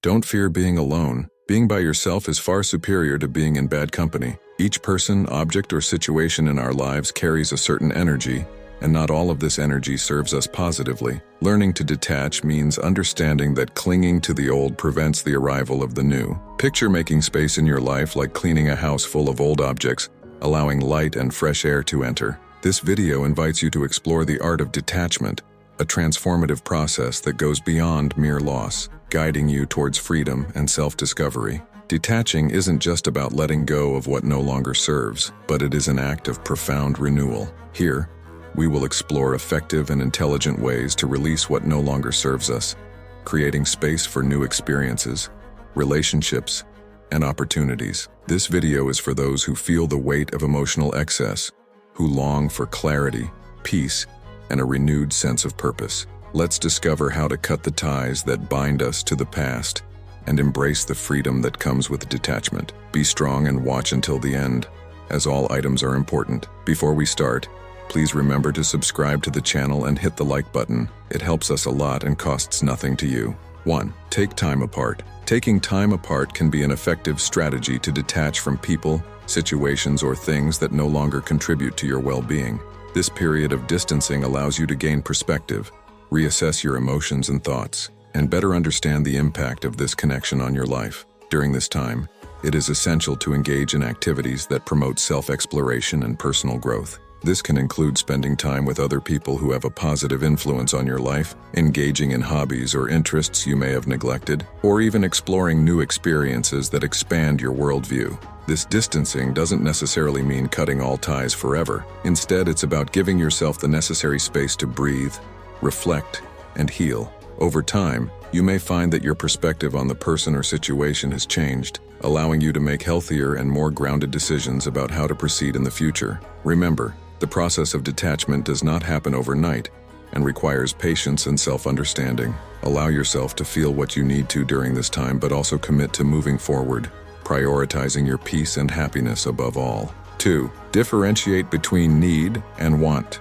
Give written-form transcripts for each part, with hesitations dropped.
Don't fear being alone. Being by yourself is far superior to being in bad company. Each person, object, or situation in our lives carries a certain energy, and not all of this energy serves us positively. Learning to detach means understanding that clinging to the old prevents the arrival of the new. Picture making space in your life like cleaning a house full of old objects, allowing light and fresh air to enter. This video invites you to explore the art of detachment, a transformative process that goes beyond mere loss, guiding you towards freedom and self-discovery. Detaching isn't just about letting go of what no longer serves, but it is an act of profound renewal. Here, we will explore effective and intelligent ways to release what no longer serves us, creating space for new experiences, relationships, and opportunities. This video is for those who feel the weight of emotional excess, who long for clarity, peace, and a renewed sense of purpose. Let's discover how to cut the ties that bind us to the past and embrace the freedom that comes with detachment. Be strong and watch until the end, as all items are important. Before we start, please remember to subscribe to the channel and hit the like button. It helps us a lot and costs nothing to you. 1. Take time apart. Taking time apart can be an effective strategy to detach from people, situations, or things that no longer contribute to your well-being. This period of distancing allows you to gain perspective, reassess your emotions and thoughts, and better understand the impact of this connection on your life. During this time, it is essential to engage in activities that promote self-exploration and personal growth. This can include spending time with other people who have a positive influence on your life, engaging in hobbies or interests you may have neglected, or even exploring new experiences that expand your worldview. This distancing doesn't necessarily mean cutting all ties forever. Instead, it's about giving yourself the necessary space to breathe, reflect, and heal. Over time, you may find that your perspective on the person or situation has changed, allowing you to make healthier and more grounded decisions about how to proceed in the future. Remember, the process of detachment does not happen overnight and requires patience and self-understanding. Allow yourself to feel what you need to during this time, but also commit to moving forward, prioritizing your peace and happiness above all. 2. Differentiate between need and want.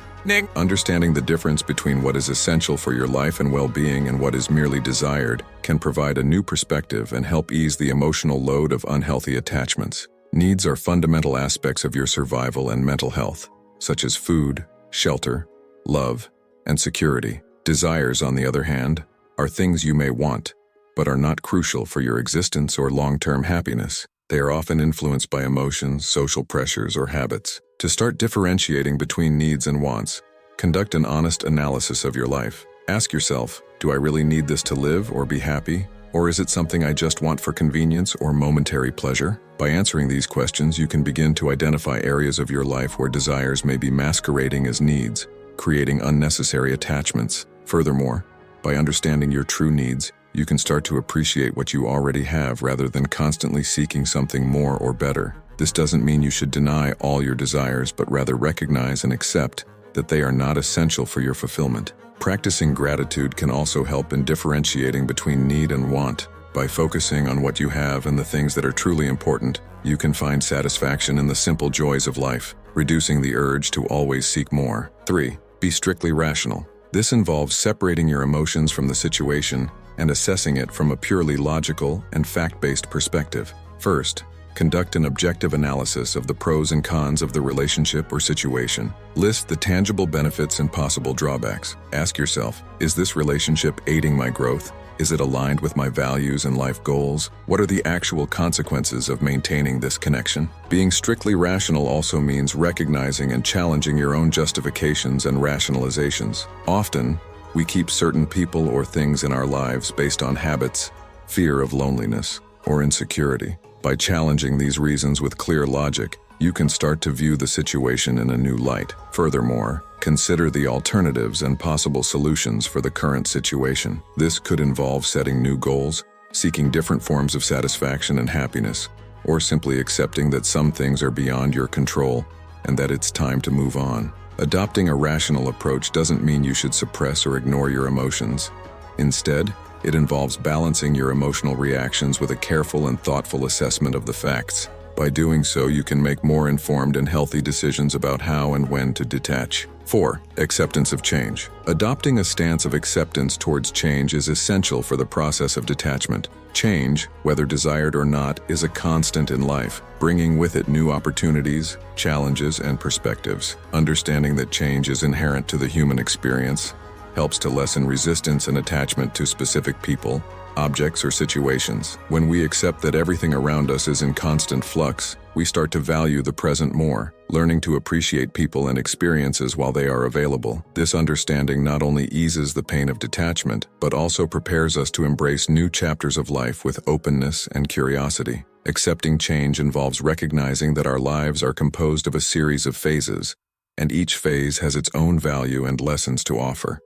Understanding the difference between what is essential for your life and well-being and what is merely desired can provide a new perspective and help ease the emotional load of unhealthy attachments. Needs are fundamental aspects of your survival and mental health, such as food, shelter, love, and security. Desires, on the other hand, are things you may want, but are not crucial for your existence or long-term happiness. They are often influenced by emotions, social pressures, or habits. To start differentiating between needs and wants, conduct an honest analysis of your life. Ask yourself, do I really need this to live or be happy? Or is it something I just want for convenience or momentary pleasure? By answering these questions, you can begin to identify areas of your life where desires may be masquerading as needs, creating unnecessary attachments. Furthermore, by understanding your true needs, you can start to appreciate what you already have rather than constantly seeking something more or better. This doesn't mean you should deny all your desires, but rather recognize and accept that they are not essential for your fulfillment. Practicing gratitude can also help in differentiating between need and want. By focusing on what you have and the things that are truly important, you can find satisfaction in the simple joys of life, reducing the urge to always seek more. 3. Be strictly rational. This involves separating your emotions from the situation and assessing it from a purely logical and fact-based perspective. First, conduct an objective analysis of the pros and cons of the relationship or situation. List the tangible benefits and possible drawbacks. Ask yourself, is this relationship aiding my growth? Is it aligned with my values and life goals? What are the actual consequences of maintaining this connection? Being strictly rational also means recognizing and challenging your own justifications and rationalizations. Often, we keep certain people or things in our lives based on habits, fear of loneliness, or insecurity. By challenging these reasons with clear logic, you can start to view the situation in a new light. Furthermore, consider the alternatives and possible solutions for the current situation. This could involve setting new goals, seeking different forms of satisfaction and happiness, or simply accepting that some things are beyond your control and that it's time to move on. Adopting a rational approach doesn't mean you should suppress or ignore your emotions. Instead, it involves balancing your emotional reactions with a careful and thoughtful assessment of the facts. By doing so, you can make more informed and healthy decisions about how and when to detach. 4. Acceptance of change. Adopting a stance of acceptance towards change is essential for the process of detachment. Change, whether desired or not, is a constant in life, bringing with it new opportunities, challenges, and perspectives. Understanding that change is inherent to the human experience helps to lessen resistance and attachment to specific people, objects, or situations. When we accept that everything around us is in constant flux, we start to value the present more, learning to appreciate people and experiences while they are available. This understanding not only eases the pain of detachment, but also prepares us to embrace new chapters of life with openness and curiosity. Accepting change involves recognizing that our lives are composed of a series of phases, and each phase has its own value and lessons to offer.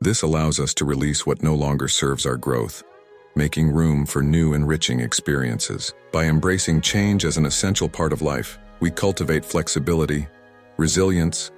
This allows us to release what no longer serves our growth, making room for new enriching experiences. By embracing change as an essential part of life, we cultivate flexibility, resilience,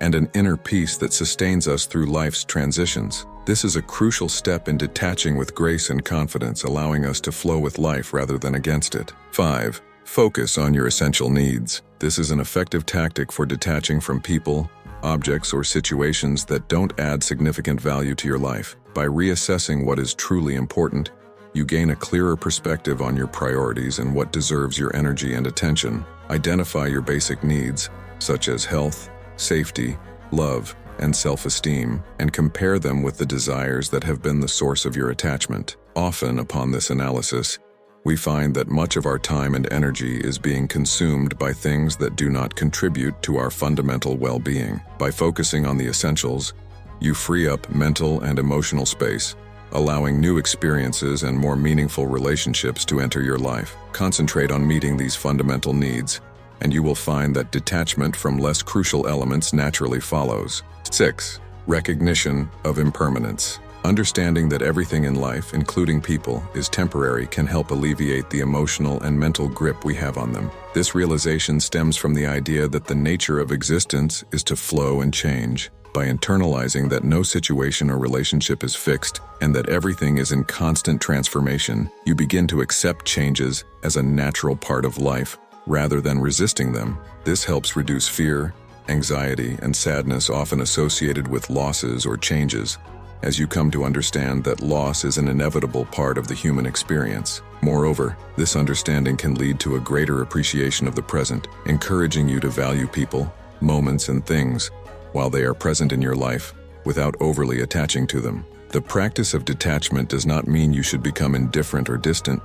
and an inner peace that sustains us through life's transitions. This is a crucial step in detaching with grace and confidence, allowing us to flow with life rather than against it. 5. Focus on your essential needs. This is an effective tactic for detaching from people, objects, or situations that don't add significant value to your life. By reassessing what is truly important, you gain a clearer perspective on your priorities and what deserves your energy and attention. Identify your basic needs, such as health, safety, love, and self-esteem, and compare them with the desires that have been the source of your attachment. Often, upon this analysis, we find that much of our time and energy is being consumed by things that do not contribute to our fundamental well-being. By focusing on the essentials, you free up mental and emotional space, allowing new experiences and more meaningful relationships to enter your life. Concentrate on meeting these fundamental needs, and you will find that detachment from less crucial elements naturally follows. 6. Recognition of impermanence. Understanding that everything in life, including people, is temporary can help alleviate the emotional and mental grip we have on them. This realization stems from the idea that the nature of existence is to flow and change. By internalizing that no situation or relationship is fixed and that everything is in constant transformation, you begin to accept changes as a natural part of life rather than resisting them. This helps reduce fear, anxiety, and sadness often associated with losses or changes, as you come to understand that loss is an inevitable part of the human experience. Moreover, this understanding can lead to a greater appreciation of the present, encouraging you to value people, moments, and things while they are present in your life, without overly attaching to them. The practice of detachment does not mean you should become indifferent or distant,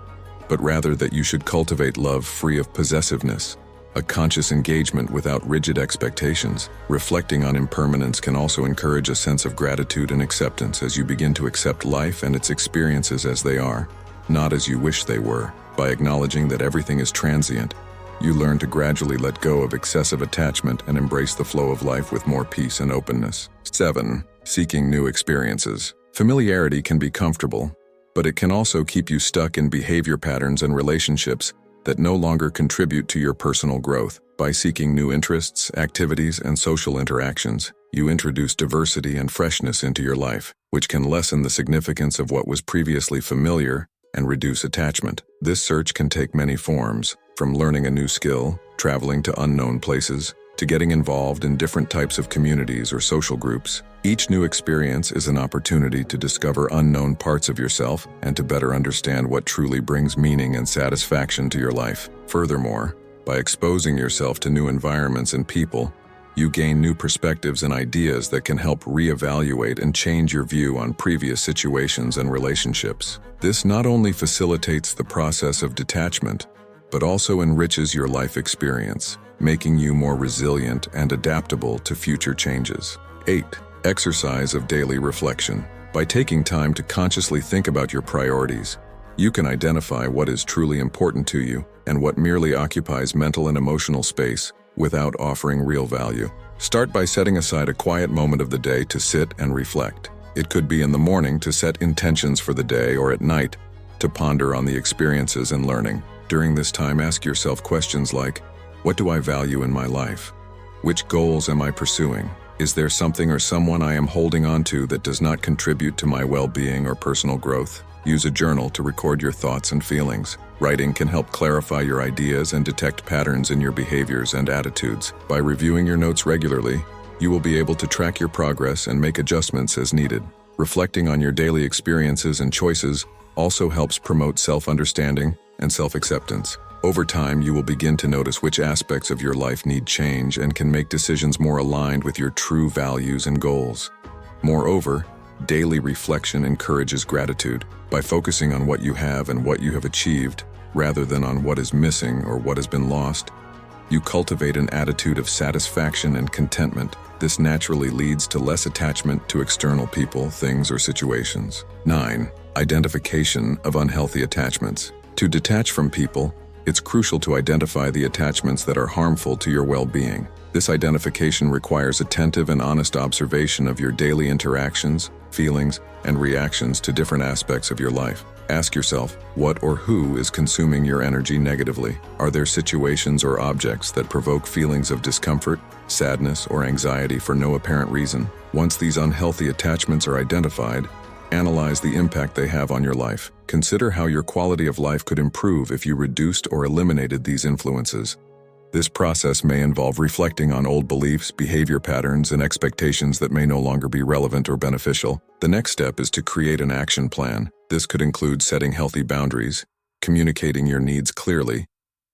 but rather that you should cultivate love free of possessiveness, a conscious engagement without rigid expectations. Reflecting on impermanence can also encourage a sense of gratitude and acceptance as you begin to accept life and its experiences as they are, not as you wish they were. By acknowledging that everything is transient, you learn to gradually let go of excessive attachment and embrace the flow of life with more peace and openness. 7. Seeking new experiences. Familiarity can be comfortable, but it can also keep you stuck in behavior patterns and relationships that no longer contribute to your personal growth. By seeking new interests, activities, and social interactions, you introduce diversity and freshness into your life, which can lessen the significance of what was previously familiar and reduce attachment. This search can take many forms, from learning a new skill, traveling to unknown places, to getting involved in different types of communities or social groups. Each new experience is an opportunity to discover unknown parts of yourself and to better understand what truly brings meaning and satisfaction to your life. Furthermore, by exposing yourself to new environments and people, you gain new perspectives and ideas that can help reevaluate and change your view on previous situations and relationships. This not only facilitates the process of detachment, but also enriches your life experience, making you more resilient and adaptable to future changes. 8. Exercise of daily reflection. By taking time to consciously think about your priorities, you can identify what is truly important to you and what merely occupies mental and emotional space without offering real value. Start by setting aside a quiet moment of the day to sit and reflect. It could be in the morning to set intentions for the day, or at night to ponder on the experiences and learning. During this time, ask yourself questions like, what do I value in my life? Which goals am I pursuing? Is there something or someone I am holding on to that does not contribute to my well-being or personal growth? Use a journal to record your thoughts and feelings. Writing can help clarify your ideas and detect patterns in your behaviors and attitudes. By reviewing your notes regularly, You will be able to track your progress and make adjustments as needed. Reflecting on your daily experiences and choices also helps promote self-understanding and self-acceptance. Over time, you will begin to notice which aspects of your life need change and can make decisions more aligned with your true values and goals. Moreover, daily reflection encourages gratitude. By focusing on what you have and what you have achieved, rather than on what is missing or what has been lost, you cultivate an attitude of satisfaction and contentment. This naturally leads to less attachment to external people, things, or situations. 9. Identification of unhealthy attachments. To detach from people, it's crucial to identify the attachments that are harmful to your well-being. This identification requires attentive and honest observation of your daily interactions, feelings, and reactions to different aspects of your life. Ask yourself, what or who is consuming your energy negatively? Are there situations or objects that provoke feelings of discomfort, sadness, or anxiety for no apparent reason? Once these unhealthy attachments are identified, analyze the impact they have on your life. Consider how your quality of life could improve if you reduced or eliminated these influences. This process may involve reflecting on old beliefs, behavior patterns, and expectations that may no longer be relevant or beneficial. The next step is to create an action plan. This could include setting healthy boundaries, communicating your needs clearly,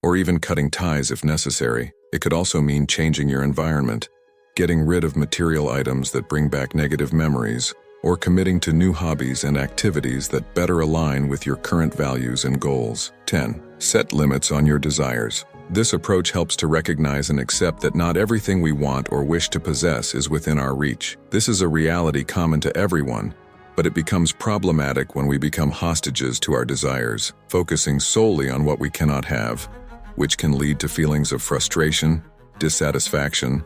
or even cutting ties if necessary. It could also mean changing your environment, getting rid of material items that bring back negative memories, or committing to new hobbies and activities that better align with your current values and goals. 10. Set limits on your desires. This approach helps to recognize and accept that not everything we want or wish to possess is within our reach. This is a reality common to everyone, but it becomes problematic when we become hostages to our desires, focusing solely on what we cannot have, which can lead to feelings of frustration, dissatisfaction,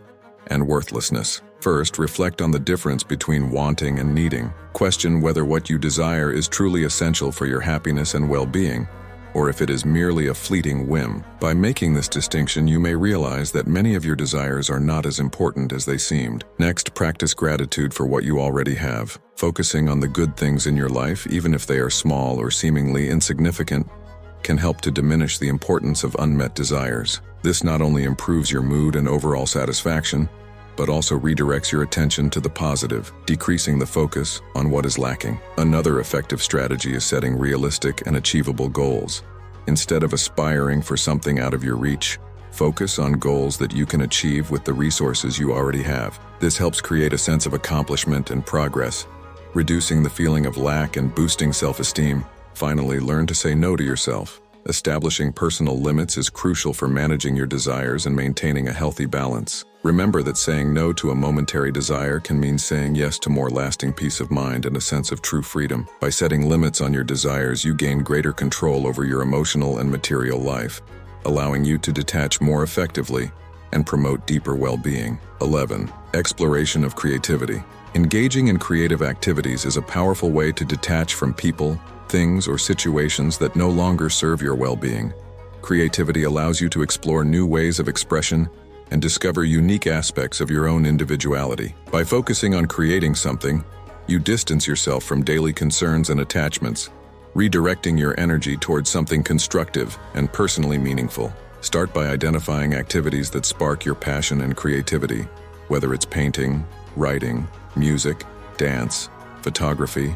and worthlessness. First, reflect on the difference between wanting and needing. Question whether what you desire is truly essential for your happiness and well-being, or if it is merely a fleeting whim. By making this distinction, you may realize that many of your desires are not as important as they seemed. Next, practice gratitude for what you already have. Focusing on the good things in your life, even if they are small or seemingly insignificant, can help to diminish the importance of unmet desires. This not only improves your mood and overall satisfaction, but also redirects your attention to the positive, decreasing the focus on what is lacking. Another effective strategy is setting realistic and achievable goals. Instead of aspiring for something out of your reach, focus on goals that you can achieve with the resources you already have. This helps create a sense of accomplishment and progress, reducing the feeling of lack and boosting self-esteem. Finally, learn to say no to yourself. Establishing personal limits is crucial for managing your desires and maintaining a healthy balance. Remember that saying no to a momentary desire can mean saying yes to more lasting peace of mind and a sense of true freedom. By setting limits on your desires, you gain greater control over your emotional and material life, allowing you to detach more effectively and promote deeper well-being. 11. Exploration of creativity. Engaging in creative activities is a powerful way to detach from people, things, or situations that no longer serve your well-being. Creativity allows you to explore new ways of expression and discover unique aspects of your own individuality. By focusing on creating something, you distance yourself from daily concerns and attachments, redirecting your energy towards something constructive and personally meaningful. Start by identifying activities that spark your passion and creativity, whether it's painting, writing, music, dance, photography,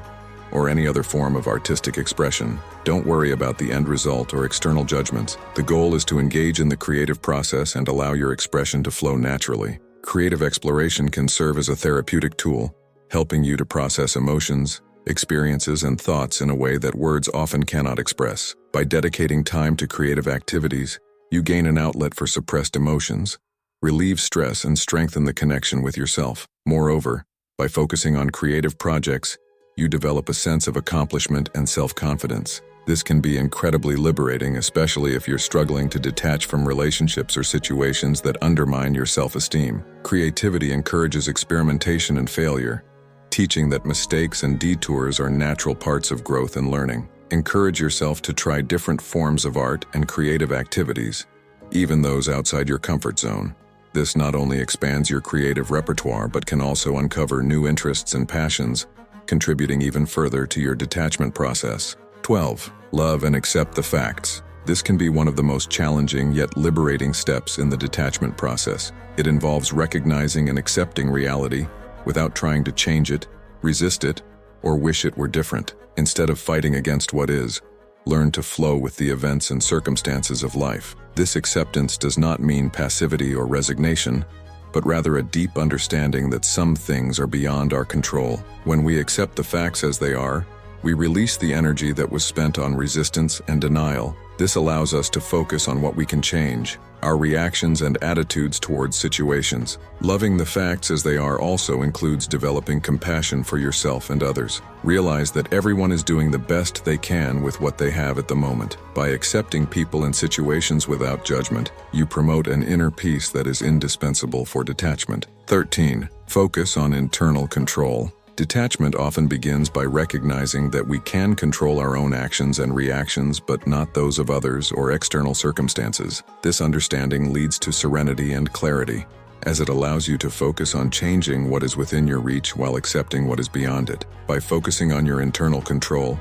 or any other form of artistic expression. Don't worry about the end result or external judgments. The goal is to engage in the creative process and allow your expression to flow naturally. Creative exploration can serve as a therapeutic tool, helping you to process emotions, experiences, and thoughts in a way that words often cannot express. By dedicating time to creative activities, you gain an outlet for suppressed emotions, relieve stress, and strengthen the connection with yourself. Moreover, by focusing on creative projects, you develop a sense of accomplishment and self-confidence. This can be incredibly liberating, especially if you're struggling to detach from relationships or situations that undermine your self-esteem. Creativity encourages experimentation and failure, teaching that mistakes and detours are natural parts of growth and learning. Encourage yourself to try different forms of art and creative activities, even those outside your comfort zone. This not only expands your creative repertoire but can also uncover new interests and passions, contributing even further to your detachment process. 12. Love and accept the facts. This can be one of the most challenging yet liberating steps in the detachment process. It involves recognizing and accepting reality without trying to change it, resist it, or wish it were different. Instead of fighting against what is, learn to flow with the events and circumstances of life. This acceptance does not mean passivity or resignation, but rather a deep understanding that some things are beyond our control. When we accept the facts as they are, we release the energy that was spent on resistance and denial. This allows us to focus on what we can change, our reactions and attitudes towards situations. Loving the facts as they are also includes developing compassion for yourself and others. Realize that everyone is doing the best they can with what they have at the moment. By accepting people and situations without judgment, you promote an inner peace that is indispensable for detachment. 13. Focus on internal control. Detachment often begins by recognizing that we can control our own actions and reactions, but not those of others or external circumstances. This understanding leads to serenity and clarity, as it allows you to focus on changing what is within your reach while accepting what is beyond it. By focusing on your internal control,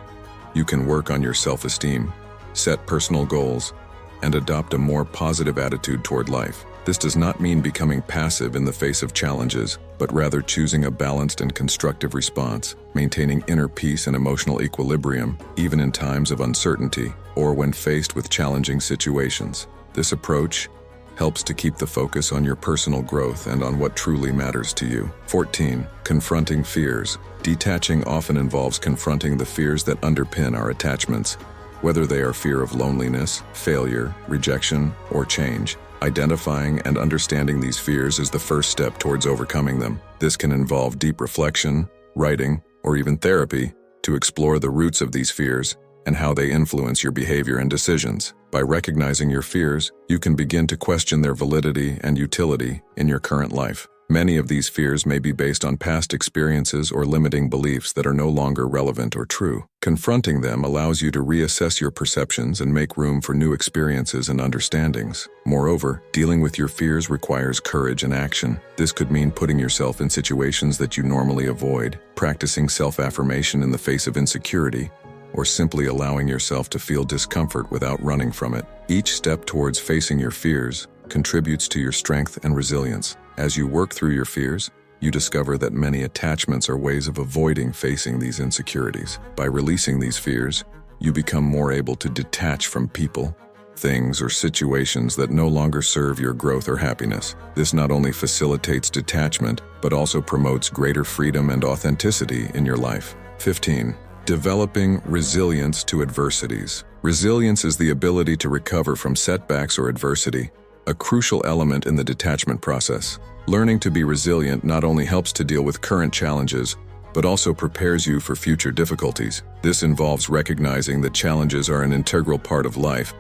you can work on your self-esteem, set personal goals, and adopt a more positive attitude toward life. This does not mean becoming passive in the face of challenges, but rather choosing a balanced and constructive response, maintaining inner peace and emotional equilibrium, even in times of uncertainty or when faced with challenging situations. This approach helps to keep the focus on your personal growth and on what truly matters to you. 14. Confronting fears. Detaching often involves confronting the fears that underpin our attachments, whether they are fear of loneliness, failure, rejection, or change. Identifying and understanding these fears is the first step towards overcoming them. This can involve deep reflection, writing, or even therapy to explore the roots of these fears and how they influence your behavior and decisions. By recognizing your fears, you can begin to question their validity and utility in your current life. Many of these fears may be based on past experiences or limiting beliefs that are no longer relevant or true. Confronting them allows you to reassess your perceptions and make room for new experiences and understandings. Moreover, dealing with your fears requires courage and action. This could mean putting yourself in situations that you normally avoid, practicing self-affirmation in the face of insecurity, or simply allowing yourself to feel discomfort without running from it. Each step towards facing your fears contributes to your strength and resilience. As you work through your fears, you discover that many attachments are ways of avoiding facing these insecurities. By releasing these fears, you become more able to detach from people, things, or situations that no longer serve your growth or happiness. This not only facilitates detachment, but also promotes greater freedom and authenticity in your life. 15. Developing resilience to adversities. Resilience is the ability to recover from setbacks or adversity, a crucial element in the detachment process. Learning to be resilient not only helps to deal with current challenges, but also prepares you for future difficulties. This involves recognizing that challenges are an integral part of life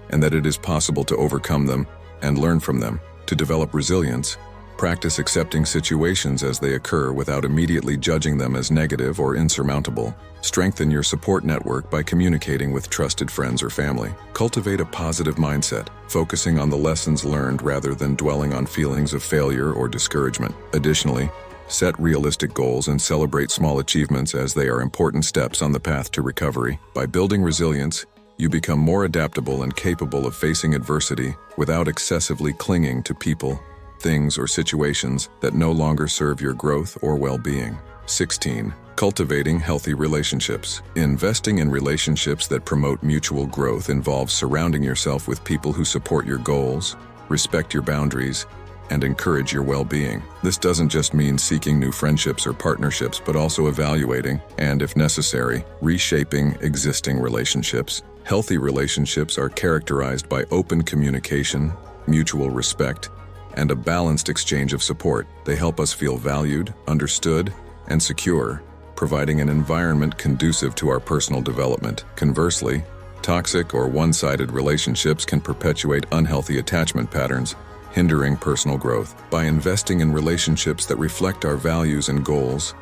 and that it is possible to overcome them and learn from them. To develop resilience, practice accepting situations as they occur without immediately judging them as negative or insurmountable. Strengthen your support network by communicating with trusted friends or family. Cultivate a positive mindset, focusing on the lessons learned rather than dwelling on feelings of failure or discouragement. Additionally, set realistic goals and celebrate small achievements as they are important steps on the path to recovery. By building resilience, you become more adaptable and capable of facing adversity without excessively clinging to people, things, or situations that no longer serve your growth or well-being. 16. Cultivating healthy relationships. Investing in relationships that promote mutual growth involves surrounding yourself with people who support your goals, respect your boundaries, and encourage your well-being. This doesn't just mean seeking new friendships or partnerships, but also evaluating and, if necessary, reshaping existing relationships. Healthy relationships are characterized by open communication, mutual respect, and a balanced exchange of support. They help us feel valued, understood, and secure, providing an environment conducive to our personal development. Conversely, toxic or one-sided relationships can perpetuate unhealthy attachment patterns, hindering personal growth. By investing in relationships that reflect our values and goals,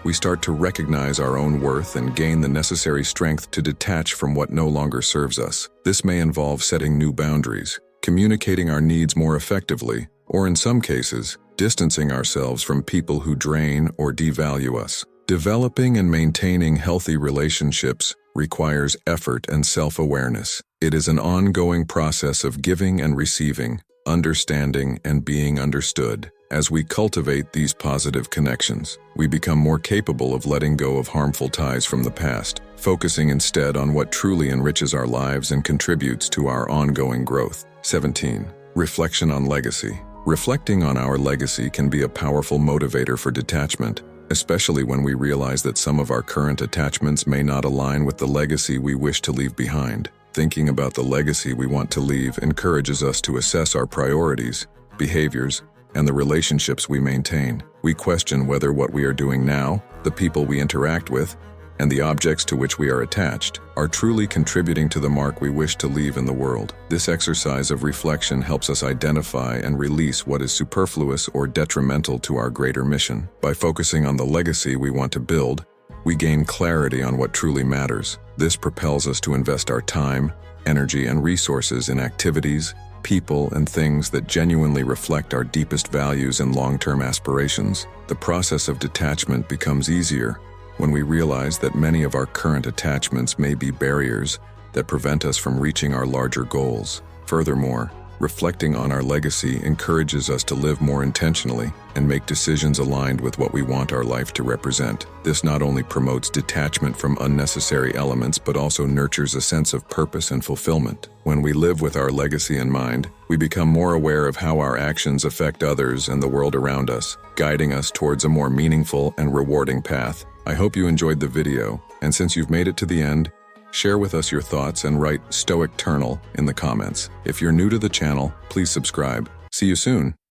we start to recognize our own worth and gain the necessary strength to detach from what no longer serves us. This may involve setting new boundaries, communicating our needs more effectively, or in some cases, distancing ourselves from people who drain or devalue us. Developing and maintaining healthy relationships requires effort and self-awareness. It is an ongoing process of giving and receiving, understanding and being understood. As we cultivate these positive connections, we become more capable of letting go of harmful ties from the past, focusing instead on what truly enriches our lives and contributes to our ongoing growth. 17. Reflection on legacy. Reflecting on our legacy can be a powerful motivator for detachment, especially when we realize that some of our current attachments may not align with the legacy we wish to leave behind. Thinking about the legacy we want to leave encourages us to assess our priorities, behaviors, and the relationships we maintain. We question whether what we are doing now, the people we interact with, and the objects to which we are attached, are truly contributing to the mark we wish to leave in the world. This exercise of reflection helps us identify and release what is superfluous or detrimental to our greater mission. By focusing on the legacy we want to build, we gain clarity on what truly matters. This propels us to invest our time, energy, and resources in activities, people, and things that genuinely reflect our deepest values and long-term aspirations. The process of detachment becomes easier when we realize that many of our current attachments may be barriers that prevent us from reaching our larger goals. Furthermore, reflecting on our legacy encourages us to live more intentionally and make decisions aligned with what we want our life to represent. This not only promotes detachment from unnecessary elements, but also nurtures a sense of purpose and fulfillment. When we live with our legacy in mind, we become more aware of how our actions affect others and the world around us, guiding us towards a more meaningful and rewarding path. I hope you enjoyed the video, and since you've made it to the end, share with us your thoughts and write Stoicternal in the comments. If you're new to the channel, please subscribe. See you soon.